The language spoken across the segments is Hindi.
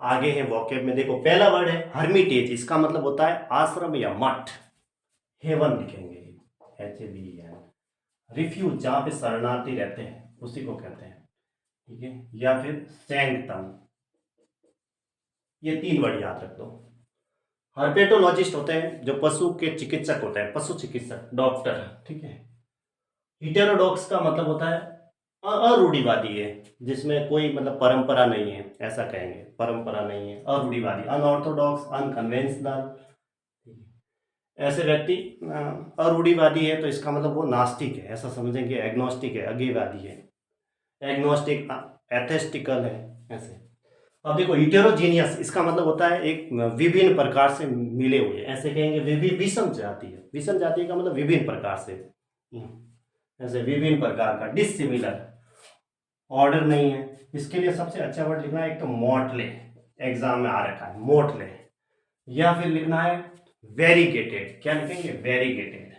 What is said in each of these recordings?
आगे है वोकेब में, देखो पहला वर्ड है हर्मिटेज, इसका मतलब होता है आश्रम या मठ। हेवन लिखेंगे, HAVEN। रिफ्यूज, जहां पे शरणार्थी रहते हैं उसी को कहते हैं, ठीक है। या फिर सैंक्टम, ये 3 वर्ड याद रख दो। हर्पेटोलॉजिस्ट होते हैं जो पशु के चिकित्सक होते हैं, पशु चिकित्सक, डॉक्टर, ठीक है। हिटेरोडॉक्स का मतलब होता है अरूढ़िवादी है, जिसमें कोई मतलब परंपरा नहीं है, ऐसा कहेंगे, परंपरा नहीं है, अरूढ़िवादी, अनऑर्थोडॉक्स, अनकन्वेंशनल। ऐसे व्यक्ति अरूढ़िवादी है तो इसका मतलब वो नास्तिक है, ऐसा समझेंगे, एग्नोस्टिक है, अज्ञेयवादी है, एग्नोस्टिक, एथेस्टिकल है, ऐसे। अब देखो हिटेरोजीनियस, इसका मतलब होता है एक विभिन्न प्रकार से मिले हुए, ऐसे कहेंगे विषम जाति है, विषम जाति का मतलब विभिन्न प्रकार से, ऐसे विभिन्न प्रकार का। डिसिमिलर, ऑर्डर नहीं है, इसके लिए सबसे अच्छा वर्ड लिखना है एक तो मोटले, एग्जाम में आ रखा है मोटले, या फिर लिखना है वेरीगेटेड। क्या लिखेंगे? Variegated,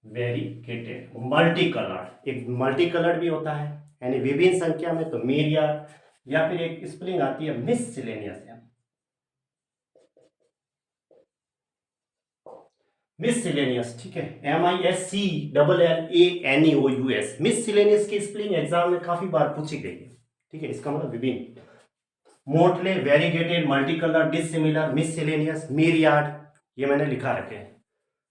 variegated. मल्टी कलर्ड, एक मल्टी कलर्ड भी होता है, यानी विभिन्न संख्या में, तो मीरिया, या फिर एक स्पेलिंग आती है मिससिलेनियस, मिससिलेनियस, ठीक है, MISCLLANEOUS। मिससिलेनियस की स्पेलिंग एग्जाम में काफी बार पूछी गई है, ठीक है, इसका मतलब विभिन्न। Motley, variegated, multi colour, dissimilar, miscellaneous, myriad, ये मैंने लिखा रखे हैं,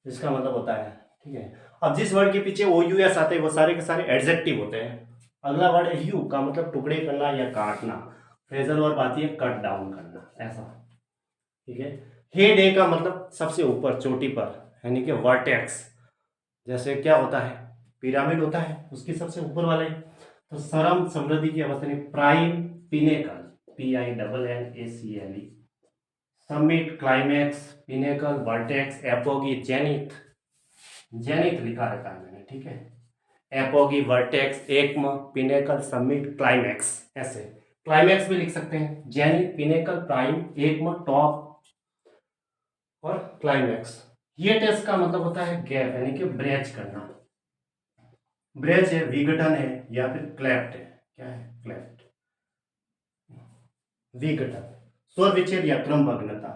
इसका मतलब होता है, ठीक है। अब जिस वर्ड के पीछे OUS आते हैं वो सारे के सारे एडजेक्टिव होते हैं। अगला वर्ड है ह्यू, का मतलब टुकड़े करना या काटना। फ्रेजल वर्ब आती है कट डाउन करना, ऐसा, ठीक है। हेड ए का मतलब सबसे ऊपर, चोटी पर, यानी कि वर्टेक्स। जैसे क्या होता है, पिरामिड होता है, उसके सबसे ऊपर वाले, तो सरम, समृद्धि की अवस्था, prime, pinnacle, PINNACLE, summit, climax, pinnacle, vertex, apogee, zenith, zenith लिखा रखा है मैंने, ठीक है। एपोगी, वर्टेक्स, एकम, पिनेकल, समिट, क्लाइमैक्स, ऐसे। क्लाइमैक्स भी लिख सकते हैं, जेनिथ, पिनेकल, प्राइम, एकम, टॉप और क्लाइमैक्स। ये टेस्ट का मतलब होता है गैप, यानी कि ब्रेच करना। ब्रेच है, विघटन है, या फिर क्लेफ्ट है। क्या है? क्लेफ्ट, विघटन, स्वर विच्छेद या क्रमभंगता।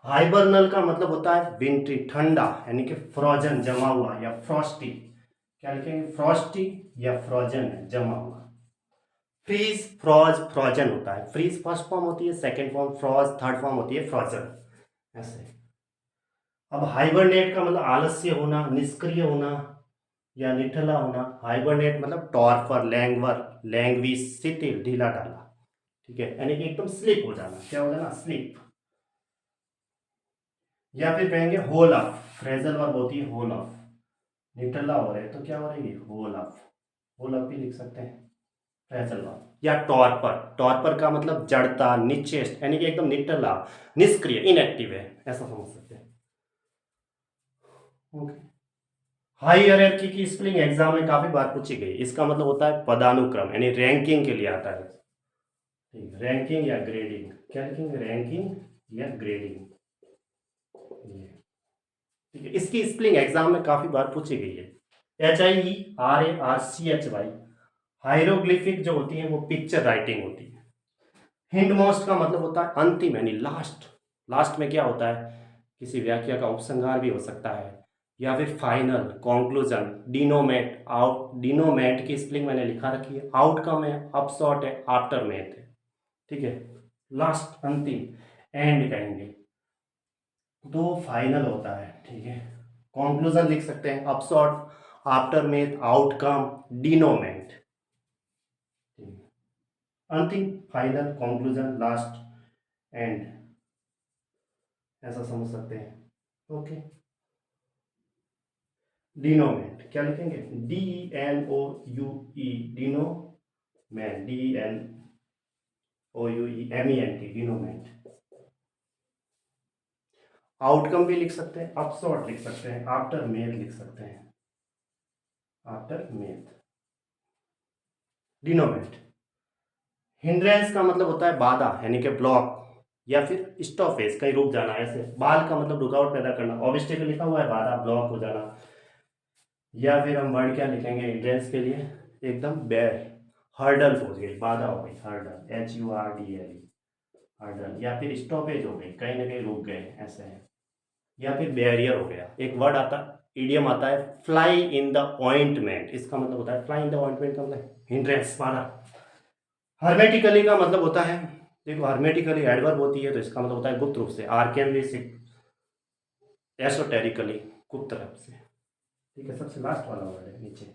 हाइबरनल का मतलब होता है विंट्री, ठंडा, यानी कि फ्रोजन, जमा हुआ, या फ्रॉस्टी। क्या लिखेंगे? फ्रॉस्टी या फ्रोजन है, जमा हुआ। फ्रीज, फ्रॉज, फ्रोजन होता है। फ्रीज फर्स्ट फॉर्म होती है, सेकंड फॉर्म फ्रॉज, थर्ड फॉर्म होती है फ्रोजन, ऐसे। अब हाइबरनेट का मतलब आलस्य होना, निष्क्रिय होना, या निठला होना। हाइबरनेट मतलब टॉर्फर, लैंगवर, लैंग्विश, शिथिल, ढीला ढाला, ठीक है, यानी कि एकदम स्लिप हो जाना। क्या हो जाना? स्लिप। या फिर कहेंगे होल ऑफ, फ्रेजल वर्ब होती है होल ऑफ, निठला हो रहे तो क्या हो रही है? होल ऑफ, होल ऑफ भी लिख सकते हैं, फ्रेजल वर्ब। या टॉर्पर, टॉर्पर का मतलब जड़ता, निश्चेष्ट, यानी कि एकदम निठला, निष्क्रिय, इनएक्टिव है, ऐसा समझ सकते हैं, ओके। हाई हायरार्की की स्पेलिंग एग्जाम में काफी बार पूछी गई, इसका मतलब होता है पदानुक्रम, यानी रैंकिंग के लिए आता है, ठीक है, रैंकिंग या ग्रेडिंग। क्या लिखेंगे? रैंकिंग या ग्रेडिंग, ये, ठीक है। इसकी स्पेलिंग एग्जाम में काफी बार पूछी गई है, HIERARCHY। हाइरोग्लिफिक जो होती है वो पिक्चर राइटिंग होती है। हिंडमोस्ट का मतलब होता है अंतिम, यानी लास्ट। लास्ट में क्या होता है? किसी व्याख्या का उपसंहार भी हो सकता है, या फिर फाइनल, कंक्लूजन, डिनोमेट, आउट। डिनोमेट की स्पेलिंग मैंने लिखा रखी है, आउटकम है, अपशॉट है, आफ्टर मैथ है, ठीक है। लास्ट, अंतिम, एंड कहेंगे, तो फाइनल होता है, ठीक है। कंक्लूजन लिख सकते हैं, अपशॉट, आफ्टर मैथ, आउटकम, डिनोमेट, अंतिम, फाइनल, कंक्लूजन, लास्ट, एंड, ऐसा समझ सकते हैं, ओके। डिनोमेंट, क्या लिखेंगे? DENOUE, डिनोमेंट, DENOUEMENT, डिनोमेंट। आउटकम भी लिख सकते हैं, अपशॉट लिख सकते हैं, आफ्टर मेथ लिख सकते हैं, आफ्टर मेथ, डिनोमेंट। हिंड्रेंस का मतलब होता है बाधा, यानी कि ब्लॉक, या फिर स्टॉपेज, कहीं रुक जाना, ऐसे। बाल का मतलब रुकावट पैदा करना, ऑब्स्टेकल लिखा हुआ है, बाधा, ब्लॉक हो जाना। या फिर हम वर्ड क्या लिखेंगे हिंड्रेंस के लिए? एकदम बैर, हर्डल हो गई, बाधा हो गई, हर्डल, HURDLE, हर्डल, या फिर स्टॉपेज हो गई, कहीं ना कहीं रुक गए ऐसे है, या फिर बैरियर हो गया। एक वर्ड आता, इडियम आता है फ्लाई इन द ऑइंटमेंट, इसका मतलब होता है फ्लाई इन द ऑइंटमेंट का मतलब हिंड्रेंस माना। हर्मेटिकली का मतलब होता है, देखो हर्मेटिकली एडवर्ब होती है तो इसका मतलब होता है गुप्त रूप से, आर्केनली एसोटेरिकली गुप्त रूप से। ठीक है, सबसे लास्ट वाला वर्ड है नीचे।